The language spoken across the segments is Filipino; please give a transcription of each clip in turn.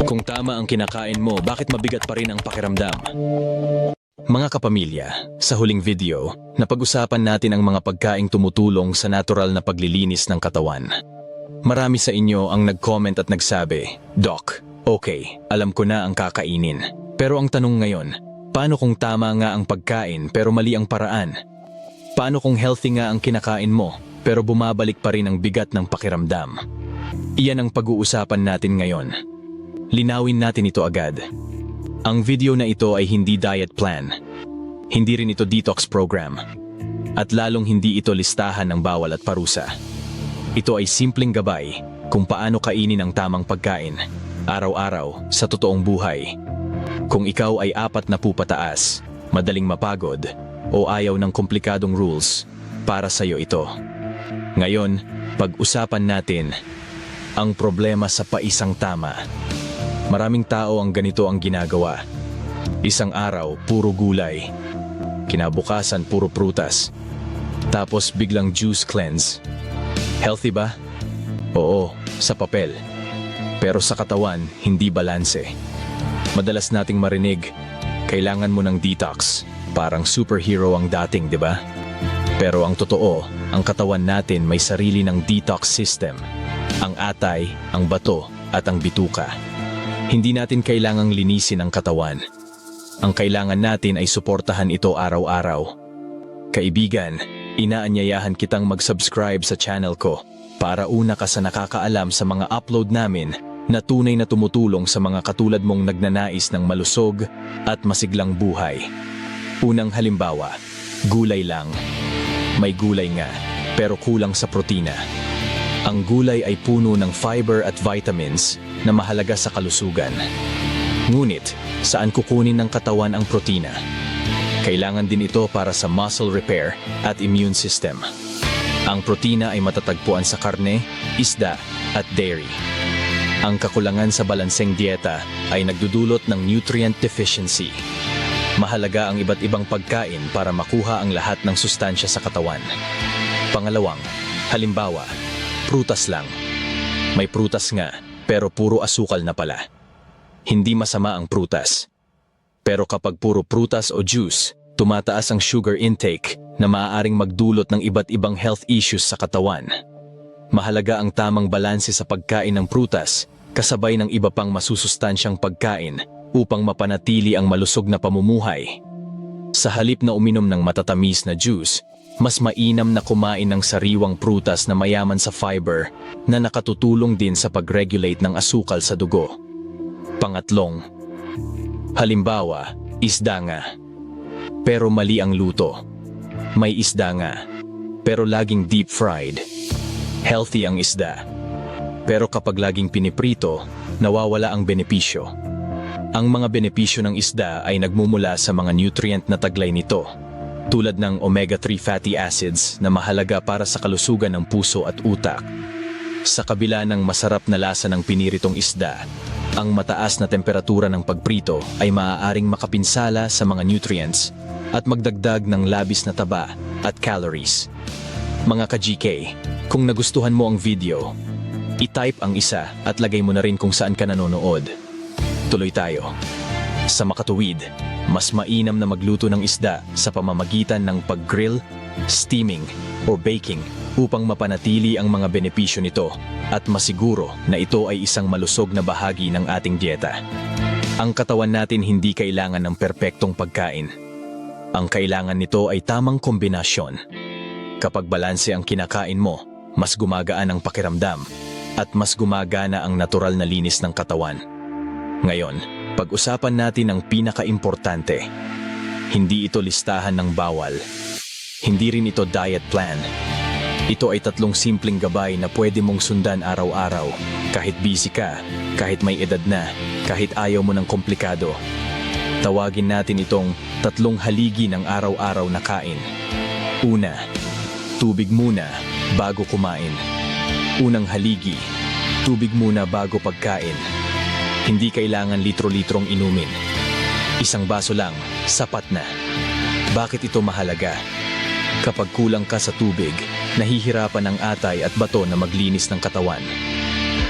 Kung tama ang kinakain mo, bakit mabigat pa rin ang pakiramdam? Mga kapamilya, sa huling video, napag-usapan natin ang mga pagkaing tumutulong sa natural na paglilinis ng katawan. Marami sa inyo ang nag-comment at nagsabi, Doc, okay, alam ko na ang kakainin. Pero ang tanong ngayon, paano kung tama nga ang pagkain pero mali ang paraan? Paano kung healthy nga ang kinakain mo pero bumabalik pa rin ang bigat ng pakiramdam? Iyan ang pag-uusapan natin ngayon. Linawin natin ito agad. Ang video na ito ay hindi diet plan. Hindi rin ito detox program. At lalong hindi ito listahan ng bawal at parusa. Ito ay simpleng gabay kung paano kainin ang tamang pagkain, araw-araw, sa totoong buhay. Kung ikaw ay 40 pataas, madaling mapagod, o ayaw ng komplikadong rules, para sa'yo ito. Ngayon, pag-usapan natin ang problema sa paisang tama. Maraming tao ang ganito ang ginagawa. Isang araw, puro gulay. Kinabukasan, puro prutas. Tapos biglang juice cleanse. Healthy ba? Oo, sa papel. Pero sa katawan, hindi balanse. Madalas nating marinig, kailangan mo ng detox. Parang superhero ang dating, di ba? Pero ang totoo, ang katawan natin may sarili ng detox system. Ang atay, ang bato, at ang bituka. Hindi natin kailangang linisin ang katawan. Ang kailangan natin ay suportahan ito araw-araw. Kaibigan, inaanyayahan kitang mag-subscribe sa channel ko para una ka sa nakakaalam sa mga upload namin na tunay na tumutulong sa mga katulad mong nagnanais ng malusog at masiglang buhay. Unang halimbawa, gulay lang. May gulay nga, pero kulang sa protina. Ang gulay ay puno ng fiber at vitamins na mahalaga sa kalusugan. Ngunit, saan kukunin ng katawan ang protina? Kailangan din ito para sa muscle repair at immune system. Ang protina ay matatagpuan sa karne, isda, at dairy. Ang kakulangan sa balanseng dieta ay nagdudulot ng nutrient deficiency. Mahalaga ang iba't ibang pagkain para makuha ang lahat ng sustansya sa katawan. Pangalawang, halimbawa, prutas lang. May prutas nga, pero puro asukal na pala. Hindi masama ang prutas. Pero kapag puro prutas o juice, tumataas ang sugar intake na maaaring magdulot ng iba't ibang health issues sa katawan. Mahalaga ang tamang balanse sa pagkain ng prutas, kasabay ng iba pang masusustansyang pagkain upang mapanatili ang malusog na pamumuhay. Sa halip na uminom ng matatamis na juice, mas mainam na kumain ng sariwang prutas na mayaman sa fiber na nakatutulong din sa pag-regulate ng asukal sa dugo. Pangatlong, halimbawa, isda nga. Pero mali ang luto. May isda nga, pero laging deep fried. Healthy ang isda. Pero kapag laging piniprito, nawawala ang benepisyo. Ang mga benepisyo ng isda ay nagmumula sa mga nutrient na taglay nito, tulad ng omega-3 fatty acids na mahalaga para sa kalusugan ng puso at utak. Sa kabila ng masarap na lasa ng piniritong isda, ang mataas na temperatura ng pagprito ay maaaring makapinsala sa mga nutrients at magdagdag ng labis na taba at calories. Mga ka-GK, kung nagustuhan mo ang video, i-type ang isa at lagay mo na rin kung saan ka nanonood. Tuloy tayo. Sa makatuwid, mas mainam na magluto ng isda sa pamamagitan ng pag-grill, steaming, o baking upang mapanatili ang mga benepisyo nito at masiguro na ito ay isang malusog na bahagi ng ating dieta. Ang katawan natin hindi kailangan ng perpektong pagkain. Ang kailangan nito ay tamang kombinasyon. Kapag balanse ang kinakain mo, mas gumagaan ang pakiramdam at mas gumagana ang natural na linis ng katawan. Ngayon, pag-usapan natin ang pinaka-importante. Hindi ito listahan ng bawal. Hindi rin ito diet plan. Ito ay 3 simpleng gabay na pwede mong sundan araw-araw. Kahit busy ka, kahit may edad na, kahit ayaw mo ng komplikado. Tawagin natin itong 3 haligi ng araw-araw na kain. Una, tubig muna bago kumain. Unang haligi, tubig muna bago pagkain. Hindi kailangan litro-litrong inumin. 1 baso lang, sapat na. Bakit ito mahalaga? Kapag kulang ka sa tubig, nahihirapan ang atay at bato na maglinis ng katawan.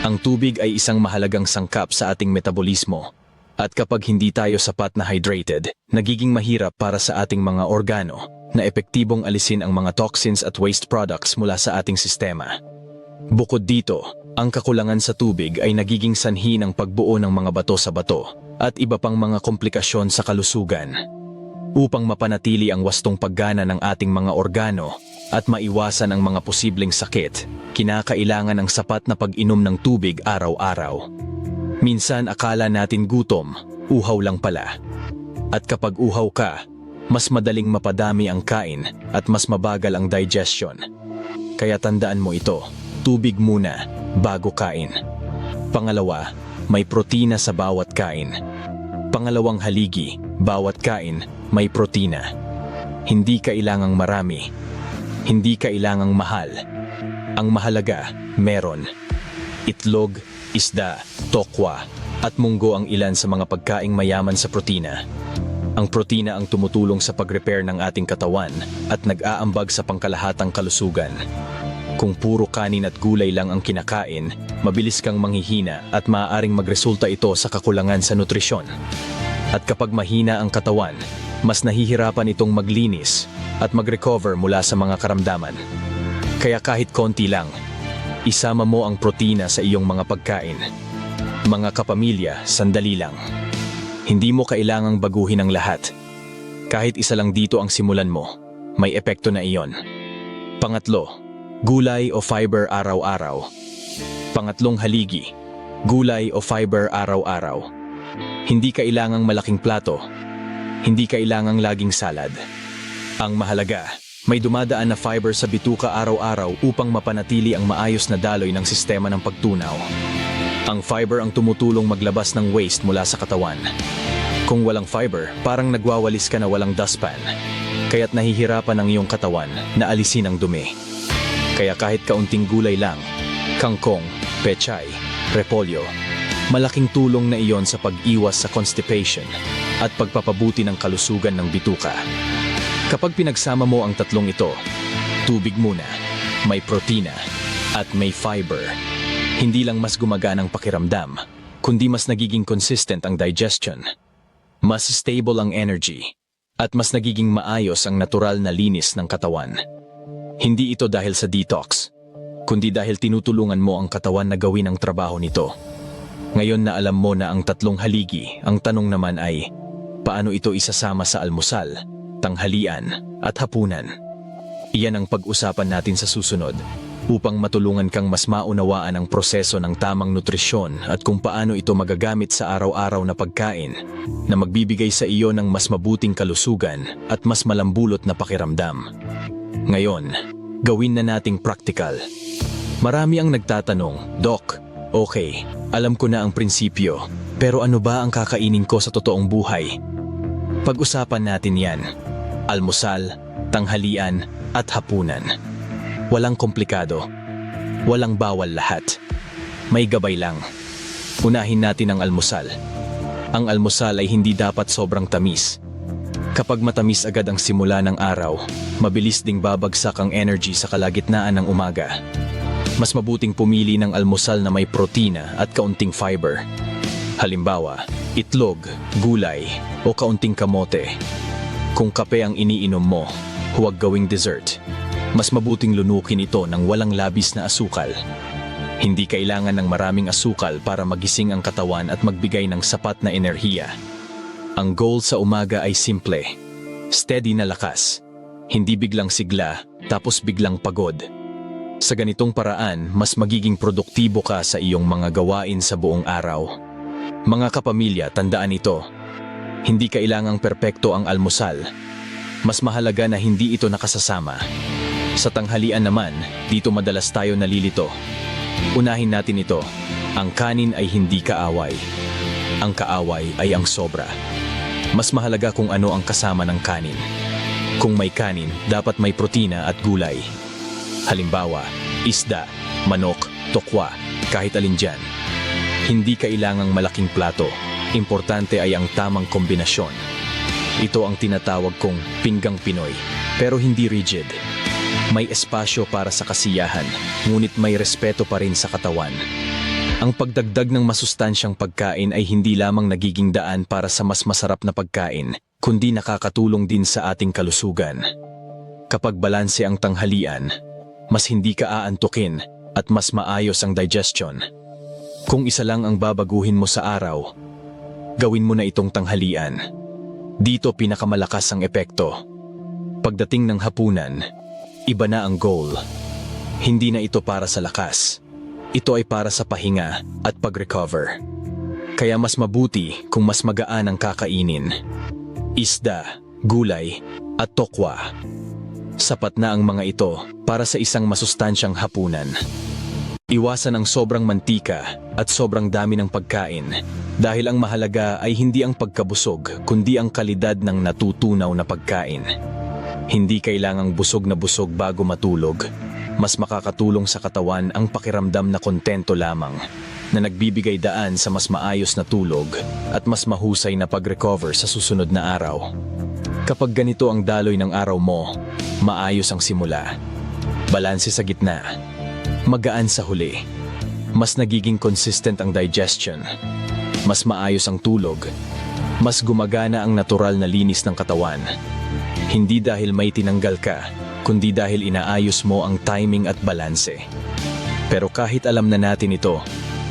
Ang tubig ay isang mahalagang sangkap sa ating metabolismo. At kapag hindi tayo sapat na hydrated, nagiging mahirap para sa ating mga organo na epektibong alisin ang mga toxins at waste products mula sa ating sistema. Bukod dito, ang kakulangan sa tubig ay nagiging sanhi ng pagbuo ng mga bato sa bato at iba pang mga komplikasyon sa kalusugan. Upang mapanatili ang wastong paggana ng ating mga organo at maiwasan ang mga posibleng sakit, kinakailangan ng sapat na pag-inom ng tubig araw-araw. Minsan akala natin gutom, uhaw lang pala. At kapag uhaw ka, mas madaling mapadami ang kain at mas mabagal ang digestion. Kaya tandaan mo ito, tubig muna bago kain. Pangalawa, may protina sa bawat kain. Pangalawang haligi, bawat kain may protina. Hindi kailangang marami. Hindi kailangang mahal. Ang mahalaga, meron. Itlog, isda, tokwa, at munggo ang ilan sa mga pagkaing mayaman sa protina. Ang protina ang tumutulong sa pag-repair ng ating katawan at nag-aambag sa pangkalahatang kalusugan. Kung puro kanin at gulay lang ang kinakain, mabilis kang manghihina at maaaring magresulta ito sa kakulangan sa nutrisyon. At kapag mahina ang katawan, mas nahihirapan itong maglinis at mag-recover mula sa mga karamdaman. Kaya kahit konti lang, isama mo ang protina sa iyong mga pagkain. Mga kapamilya, sandali lang. Hindi mo kailangang baguhin ang lahat. Kahit isa lang dito ang simulan mo, may epekto na iyon. Pangatlo, gulay o fiber araw-araw. Pangatlong haligi, gulay o fiber araw-araw. Hindi kailangang malaking plato. Hindi kailangang laging salad. Ang mahalaga, may dumadaan na fiber sa bituka araw-araw upang mapanatili ang maayos na daloy ng sistema ng pagtunaw. Ang fiber ang tumutulong maglabas ng waste mula sa katawan. Kung walang fiber, parang nagwawalis ka na walang dustpan. Kaya't nahihirapan ang iyong katawan na alisin ang dumi. Kaya kahit kaunting gulay lang, kangkong, pechay, repolyo, malaking tulong na iyon sa pag-iwas sa constipation at pagpapabuti ng kalusugan ng bituka. Kapag pinagsama mo ang tatlong ito, tubig muna, may protina, at may fiber, hindi lang mas gumagaan ang pakiramdam, kundi mas nagiging consistent ang digestion, mas stable ang energy, at mas nagiging maayos ang natural na linis ng katawan. Hindi ito dahil sa detox, kundi dahil tinutulungan mo ang katawan na gawin ang trabaho nito. Ngayon na alam mo na ang tatlong haligi, ang tanong naman ay, paano ito isasama sa almusal, tanghalian, at hapunan? Iyan ang pag-usapan natin sa susunod, upang matulungan kang mas maunawaan ang proseso ng tamang nutrisyon at kung paano ito magagamit sa araw-araw na pagkain na magbibigay sa iyo ng mas mabuting kalusugan at mas malambulot na pakiramdam. Ngayon, gawin na nating practical. Marami ang nagtatanong, Doc, okay, alam ko na ang prinsipyo, pero ano ba ang kakainin ko sa totoong buhay? Pag-usapan natin yan. Almusal, tanghalian, at hapunan. Walang komplikado. Walang bawal lahat. May gabay lang. Unahin natin ang almusal. Ang almusal ay hindi dapat sobrang tamis. Kapag matamis agad ang simula ng araw, mabilis ding babagsak ang energy sa kalagitnaan ng umaga. Mas mabuting pumili ng almusal na may protina at kaunting fiber. Halimbawa, itlog, gulay, o kaunting kamote. Kung kape ang iniinom mo, huwag gawing dessert. Mas mabuting lunukin ito ng walang labis na asukal. Hindi kailangan ng maraming asukal para magising ang katawan at magbigay ng sapat na enerhiya. Ang goal sa umaga ay simple. Steady na lakas. Hindi biglang sigla, tapos biglang pagod. Sa ganitong paraan, mas magiging produktibo ka sa iyong mga gawain sa buong araw. Mga kapamilya, tandaan ito. Hindi kailangang perpekto ang almusal. Mas mahalaga na hindi ito nakasasama. Sa tanghalian naman, dito madalas tayo nalilito. Unahin natin ito. Ang kanin ay hindi kaaway. Ang kaaway ay ang sobra. Mas mahalaga kung ano ang kasama ng kanin. Kung may kanin, dapat may protina at gulay. Halimbawa, isda, manok, tokwa, kahit alin dyan. Hindi kailangang malaking plato. Importante ay ang tamang kombinasyon. Ito ang tinatawag kong pinggang Pinoy, pero hindi rigid. May espasyo para sa kasiyahan, ngunit may respeto pa rin sa katawan. Ang pagdagdag ng masustansyang pagkain ay hindi lamang nagiging daan para sa mas masarap na pagkain, kundi nakakatulong din sa ating kalusugan. Kapag balanse ang tanghalian, mas hindi ka aantukin at mas maayos ang digestion. Kung isa lang ang babaguhin mo sa araw, gawin mo na itong tanghalian. Dito pinakamalakas ang epekto. Pagdating ng hapunan, iba na ang goal. Hindi na ito para sa lakas. Ito ay para sa pahinga at pag-recover. Kaya mas mabuti kung mas magaan ang kakainin. Isda, gulay, at tokwa. Sapat na ang mga ito para sa isang masustansyang hapunan. Iwasan ang sobrang mantika at sobrang dami ng pagkain dahil ang mahalaga ay hindi ang pagkabusog kundi ang kalidad ng natutunaw na pagkain. Hindi kailangang busog na busog bago matulog. Mas makakatulong sa katawan ang pakiramdam na kontento lamang, na nagbibigay daan sa mas maayos na tulog at mas mahusay na pag-recover sa susunod na araw. Kapag ganito ang daloy ng araw mo, maayos ang simula. Balanse sa gitna, magaan sa huli. Mas nagiging consistent ang digestion. Mas maayos ang tulog. Mas gumagana ang natural na linis ng katawan. Hindi dahil may tinanggal ka, kundi dahil inaayos mo ang timing at balanse. Pero kahit alam na natin ito,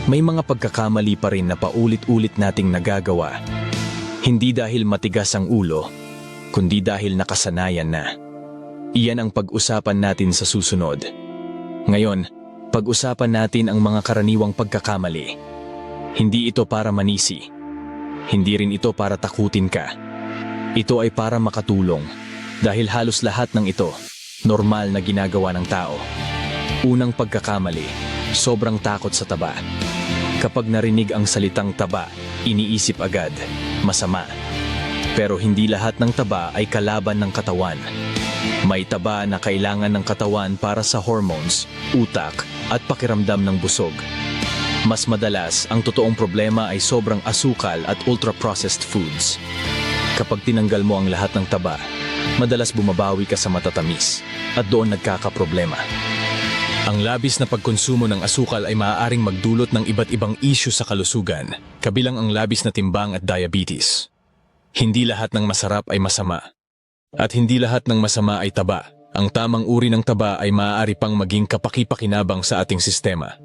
may mga pagkakamali pa rin na paulit-ulit nating nagagawa. Hindi dahil matigas ang ulo, kundi dahil nakasanayan na. Iyan ang pag-usapan natin sa susunod. Ngayon, pag-usapan natin ang mga karaniwang pagkakamali. Hindi ito para manisi. Hindi rin ito para takutin ka. Ito ay para makatulong, dahil halos lahat ng ito normal na ginagawa ng tao. Unang pagkakamali, sobrang takot sa taba. Kapag narinig ang salitang taba, iniisip agad, masama. Pero hindi lahat ng taba ay kalaban ng katawan. May taba na kailangan ng katawan para sa hormones, utak, at pakiramdam ng busog. Mas madalas, ang totoong problema ay sobrang asukal at ultra-processed foods. Kapag tinanggal mo ang lahat ng taba, madalas bumabawi ka sa matatamis at doon nagkakaproblema. Ang labis na pagkonsumo ng asukal ay maaaring magdulot ng iba't ibang issue sa kalusugan, kabilang ang labis na timbang at diabetes. Hindi lahat ng masarap ay masama. At hindi lahat ng masama ay taba. Ang tamang uri ng taba ay maaari pang maging kapaki-pakinabang sa ating sistema.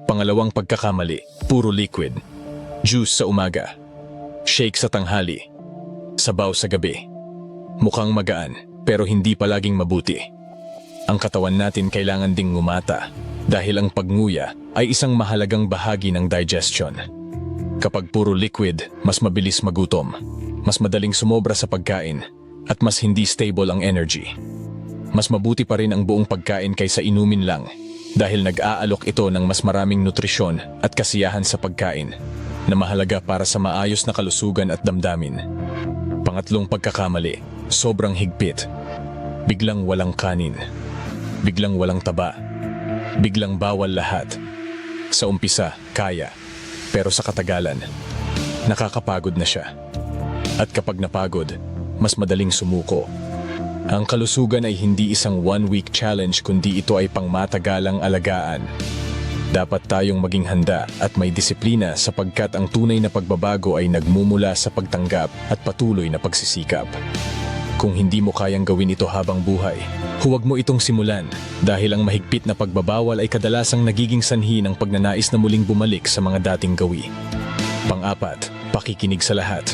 Pangalawang pagkakamali, puro liquid. Juice sa umaga. Shake sa tanghali. Sabaw sa gabi. Mukhang magaan, pero hindi palaging mabuti. Ang katawan natin kailangan ding ngumata dahil ang pagnguya ay isang mahalagang bahagi ng digestion. Kapag puro liquid, mas mabilis magutom, mas madaling sumobra sa pagkain, at mas hindi stable ang energy. Mas mabuti pa rin ang buong pagkain kaysa inumin lang dahil nag-aalok ito ng mas maraming nutrisyon at kasiyahan sa pagkain na mahalaga para sa maayos na kalusugan at damdamin. Pangatlong pagkakamali, sobrang higpit. Biglang walang kanin. Biglang walang taba. Biglang bawal lahat. Sa umpisa, kaya. Pero sa katagalan, nakakapagod na siya. At kapag napagod, mas madaling sumuko. Ang kalusugan ay hindi isang one-week challenge kundi ito ay pangmatagalang alagaan. Dapat tayong maging handa at may disiplina sapagkat ang tunay na pagbabago ay nagmumula sa pagtanggap at patuloy na pagsisikap. Kung hindi mo kayang gawin ito habang buhay, huwag mo itong simulan dahil ang mahigpit na pagbabawal ay kadalasang nagiging sanhi ng pagnanais na muling bumalik sa mga dating gawi. Pang-apat, pakikinig sa lahat.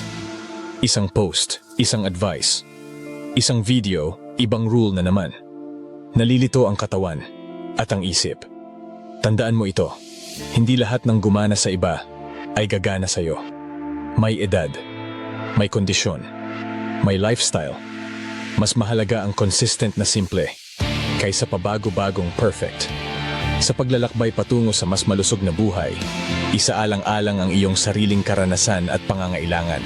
Isang post, isang advice. Isang video, ibang rule na naman. Nalilito ang katawan at ang isip. Tandaan mo ito, hindi lahat ng gumana sa iba ay gagana sa iyo. May edad, may kondisyon, may lifestyle. Mas mahalaga ang consistent na simple kaysa pabago-bagong perfect. Sa paglalakbay patungo sa mas malusog na buhay, isaalang-alang ang iyong sariling karanasan at pangangailangan.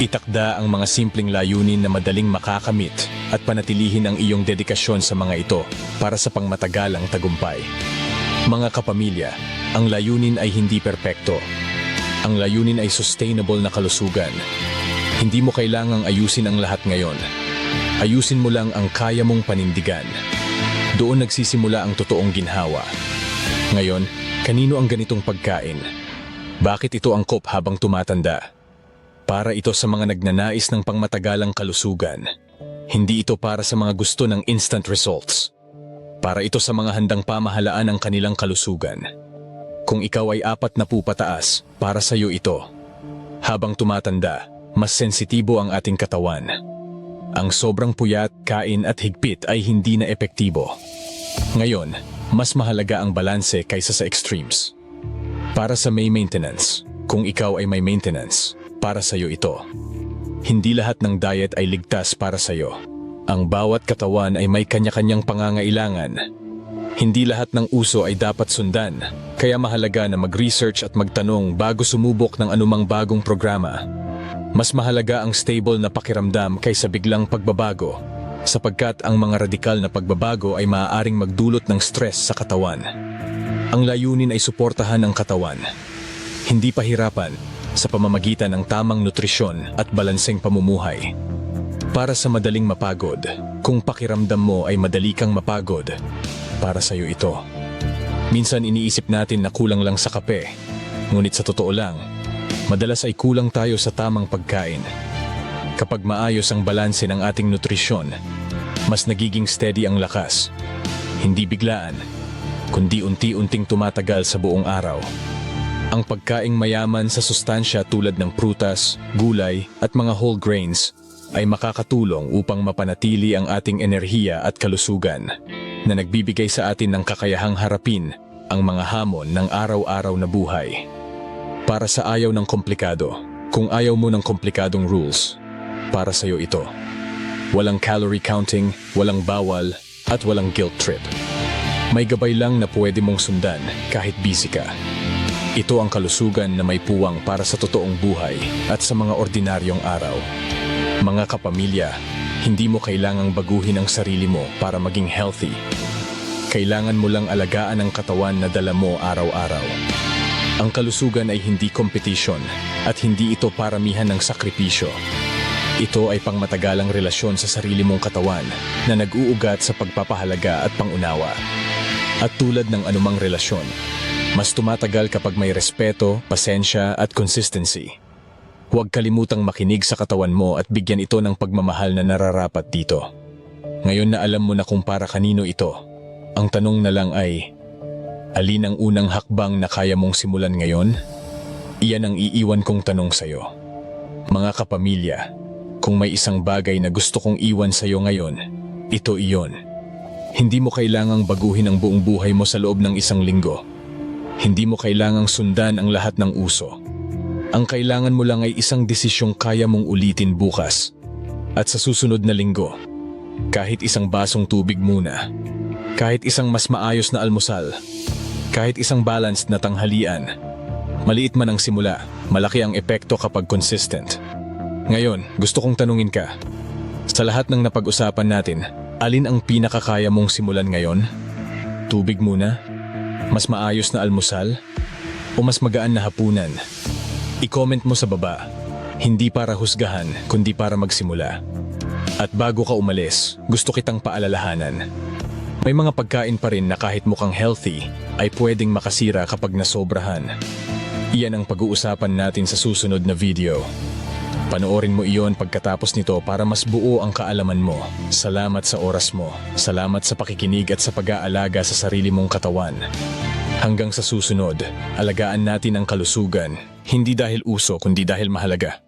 Itakda ang mga simpleng layunin na madaling makakamit at panatilihin ang iyong dedikasyon sa mga ito para sa pangmatagalang tagumpay. Mga kapamilya, ang layunin ay hindi perpekto. Ang layunin ay sustainable na kalusugan. Hindi mo kailangang ayusin ang lahat ngayon. Ayusin mo lang ang kaya mong panindigan. Doon nagsisimula ang totoong ginhawa. Ngayon, Kanino ang ganitong pagkain? Bakit ito angkop habang tumatanda? Para ito sa mga nagnanais ng pangmatagalang kalusugan. Hindi ito para sa mga gusto ng instant results. Para ito sa mga handang pamahalaan ang kanilang kalusugan. Kung ikaw ay 40 pataas, para sa iyo ito. Habang tumatanda, mas sensitibo ang ating katawan. Ang sobrang puyat, kain at higpit ay hindi na epektibo. Ngayon, mas mahalaga ang balanse kaysa sa extremes. Para sa may maintenance, kung ikaw ay may maintenance, para sa iyo ito. Hindi lahat ng diet ay ligtas para sa iyo. Ang bawat katawan ay may kanya-kanyang pangangailangan. Hindi lahat ng uso ay dapat sundan, kaya mahalaga na mag-research at magtanong bago sumubok ng anumang bagong programa. Mas mahalaga ang stable na pakiramdam kaysa biglang pagbabago, sapagkat ang mga radikal na pagbabago ay maaaring magdulot ng stress sa katawan. Ang layunin ay suportahan ang katawan, hindi pahirapan sa pamamagitan ng tamang nutrisyon at balanseng pamumuhay. Para sa madaling mapagod, kung pakiramdam mo ay madali kang mapagod, para sa iyo ito. Minsan iniisip natin na kulang lang sa kape, ngunit sa totoo lang, madalas ay kulang tayo sa tamang pagkain. Kapag maayos ang balanse ng ating nutrisyon, mas nagiging steady ang lakas. Hindi biglaan, kundi unti-unting tumatagal sa buong araw. Ang pagkaing mayaman sa sustansya tulad ng prutas, gulay at mga whole grains ay makakatulong upang mapanatili ang ating enerhiya at kalusugan na nagbibigay sa atin ng kakayahang harapin ang mga hamon ng araw-araw na buhay. Para sa ayaw ng komplikado, kung ayaw mo ng komplikadong rules, para sa iyo ito. Walang calorie counting, walang bawal, at walang guilt trip. May gabay lang na pwede mong sundan kahit busy ka. Ito ang kalusugan na may puwang para sa totoong buhay at sa mga ordinaryong araw. Mga kapamilya, hindi mo kailangang baguhin ang sarili mo para maging healthy. Kailangan mo lang alagaan ang katawan na dala mo araw-araw. Ang kalusugan ay hindi competition at hindi ito paramihan ng sakripisyo. Ito ay pangmatagalang relasyon sa sarili mong katawan na nag-uugat sa pagpapahalaga at pangunawa. At tulad ng anumang relasyon, mas tumatagal kapag may respeto, pasensya at consistency. Huwag kalimutang makinig sa katawan mo at bigyan ito ng pagmamahal na nararapat dito. Ngayon na alam mo na kung para kanino ito, ang tanong na lang ay, alin ang unang hakbang na kaya mong simulan ngayon? Iyan ang iiwan kong tanong sa'yo. Mga kapamilya, kung may isang bagay na gusto kong iwan sa'yo ngayon, ito iyon. Hindi mo kailangang baguhin ang buong buhay mo sa loob ng isang linggo. Hindi mo kailangang sundan ang lahat ng uso. Ang kailangan mo lang ay isang desisyong kaya mong ulitin bukas. At sa susunod na linggo, kahit isang basong tubig muna, kahit isang mas maayos na almusal, kahit isang balanced na tanghalian, maliit man ang simula, malaki ang epekto kapag consistent. Ngayon, gusto kong tanungin ka, sa lahat ng napag-usapan natin, alin ang pinakakaya mong simulan ngayon? Tubig muna? Mas maayos na almusal? O mas magaan na hapunan? I-comment mo sa baba, hindi para husgahan, kundi para magsimula. At bago ka umalis, gusto kitang paalalahanan. May mga pagkain pa rin na kahit mukhang healthy, ay pwedeng makasira kapag nasobrahan. Iyan ang pag-uusapan natin sa susunod na video. Panoorin mo iyon pagkatapos nito para mas buo ang kaalaman mo. Salamat sa oras mo. Salamat sa pakikinig at sa pag-aalaga sa sarili mong katawan. Hanggang sa susunod, alagaan natin ang kalusugan, hindi dahil uso kundi dahil mahalaga.